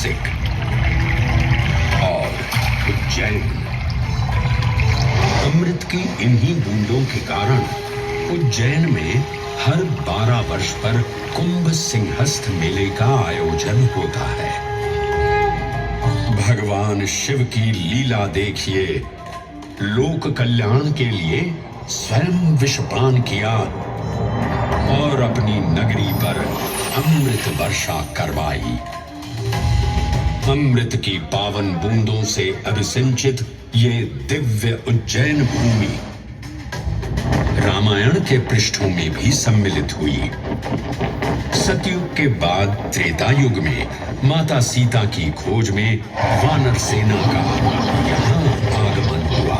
नासिक और उज्जैन। अमृत की इन्हीं बूंदों के कारण उज्जैन में हर 12 वर्ष पर कुंभ सिंहस्थ मेले का आयोजन होता है। भगवान शिव की लीला देखिए, लोक कल्याण के लिए स्वयं विषपान किया और अपनी नगरी पर अमृत वर्षा करवाई। अमृत की पावन बूंदों से अभिसिंचित ये दिव्य उज्जैन भूमि रामायण के पृष्ठों में भी सम्मिलित हुई। सतयुग के बाद त्रेता युग में माता सीता की खोज में वानर सेना का यहाँ आगमन हुआ।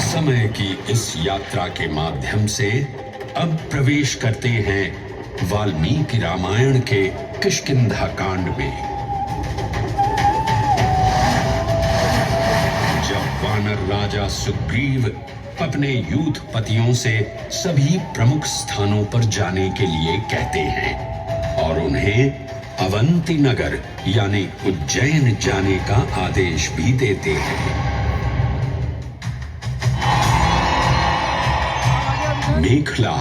समय की इस यात्रा के माध्यम से अब प्रवेश करते हैं वाल्मीकि रामायण के किष्किंधा कांड में। जब वानर राजा सुग्रीव अपने यूथपतियों से सभी प्रमुख स्थानों पर जाने के लिए कहते हैं और उन्हें अवंती नगर यानी उज्जैन जाने का आदेश भी देते हैं। मेखला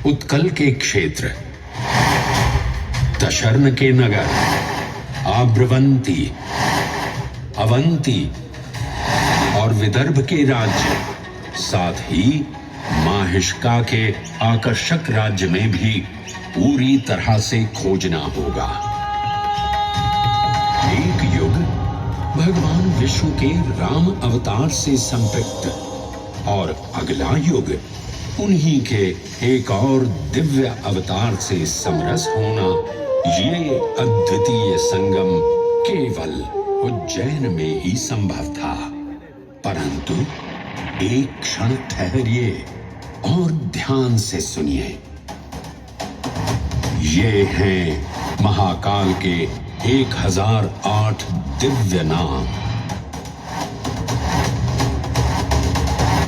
उत्कल के क्षेत्र, दशर्न के नगर, आब्रवंती, अवंती और विदर्भ के राज्य, साथ ही माहिष्का के आकर्षक राज्य में भी पूरी तरह से खोजना होगा। एक युग भगवान विष्णु के राम अवतार से संपृक्त और अगला युग उन्हीं के एक और दिव्य अवतार से समरस होना, ये अद्वितीय संगम केवल उज्जैन में ही संभव था। परंतु एक क्षण ठहरिए और ध्यान से सुनिए। ये हैं महाकाल के 1008 दिव्य नाम।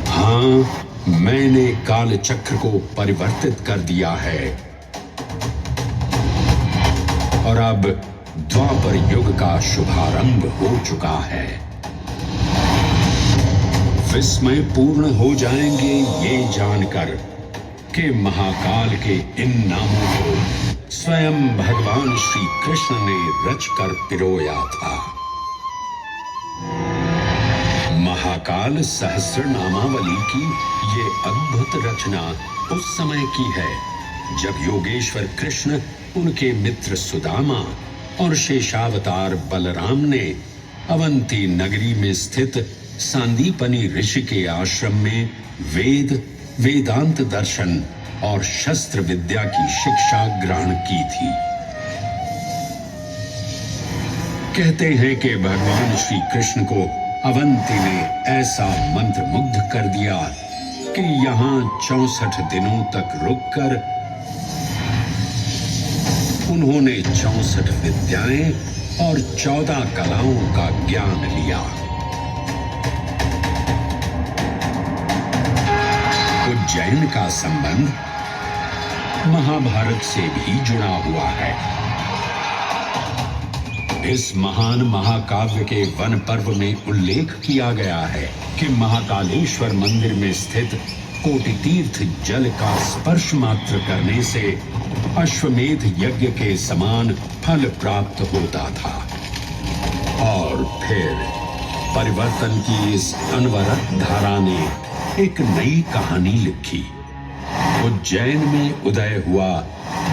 हाँ, मैंने काल चक्र को परिवर्तित कर दिया है और अब द्वापर युग का शुभारंभ हो चुका है। विस्मय पूर्ण हो जाएंगे ये जानकर कि महाकाल के इन नामों को स्वयं भगवान श्री कृष्ण ने रचकर पिरोया था। महाकाल सहस्र नामावली की ये अद्भुत रचना उस समय की है जब योगेश्वर कृष्ण, उनके मित्र सुदामा और शेषावतार बलराम ने अवंती नगरी में स्थित सांदीपनी ऋषि के आश्रम में वेद, वेदांत दर्शन और शस्त्र विद्या की शिक्षा ग्रहण की थी। कहते हैं कि भगवान श्री कृष्ण को अवंती ने ऐसा मंत्र मुग्ध कर दिया कि यहाँ 64 दिनों तक रुककर उन्होंने 64 विद्याएं और 14 कलाओं का ज्ञान लिया। उज्जैन का संबंध महाभारत से भी जुड़ा हुआ है। इस महान महाकाव्य के वन पर्व में उल्लेख किया गया है कि महाकालेश्वर मंदिर में स्थित कोटि तीर्थ जल का स्पर्श मात्र करने से अश्वमेध यज्ञ के समान फल प्राप्त होता था। और फिर परिवर्तन की इस अनवरत धारा ने एक नई कहानी लिखी। उज्जैन में उदय हुआ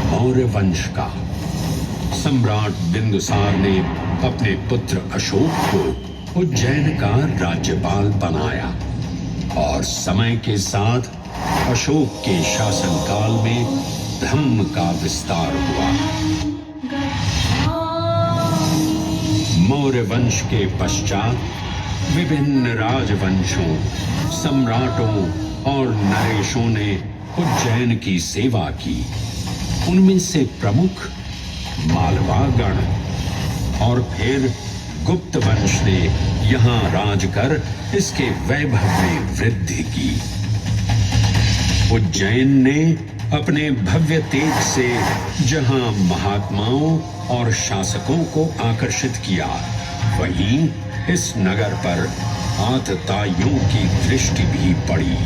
मौर्य वंश का। सम्राट बिंदुसार ने अपने पुत्र अशोक को उज्जैन का राज्यपाल बनाया और समय के साथ अशोक के शासनकाल में धम्म का विस्तार हुआ। मौर्य वंश के पश्चात विभिन्न राजवंशों, सम्राटों और नरेशों ने उज्जैन की सेवा की। उनमें से प्रमुख मालवागण और फिर गुप्त वंश ने यहाँ राज कर इसके वैभव में वृद्धि की। उज्जैन ने अपने भव्य तेज से जहां महात्माओं और शासकों को आकर्षित किया, वहीं इस नगर पर आतताइयों की दृष्टि भी पड़ी।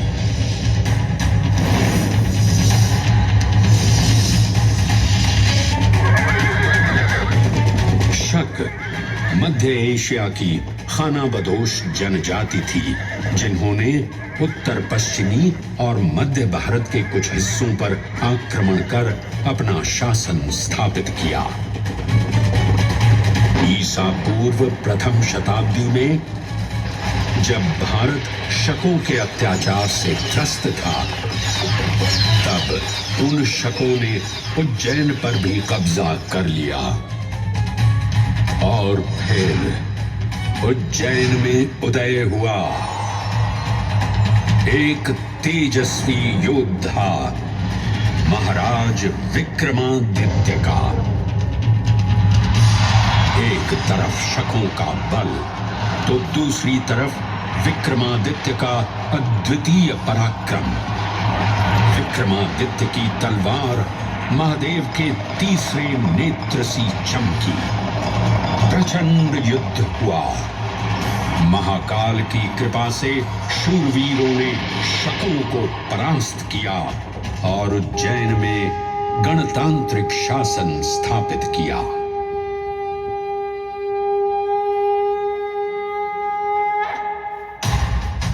शक मध्य एशिया की खानाबदोश जनजाति थी, जिन्होंने उत्तर पश्चिमी और मध्य भारत के कुछ हिस्सों पर आक्रमण कर अपना शासन स्थापित किया। ईसा पूर्व प्रथम शताब्दी में जब भारत शकों के अत्याचार से त्रस्त था, तब उन शकों ने उज्जैन पर भी कब्जा कर लिया और फिर उज्जैन में उदय हुआ एक तेजस्वी योद्धा, महाराज विक्रमादित्य का। एक तरफ शकों का बल तो दूसरी तरफ विक्रमादित्य का अद्वितीय पराक्रम। विक्रमादित्य की तलवार महादेव के तीसरे नेत्र सी चमकी। प्रचंड युद्ध हुआ। महाकाल की कृपा से शूरवीरों ने शकों को परास्त किया और उज्जैन में गणतांत्रिक शासन स्थापित किया।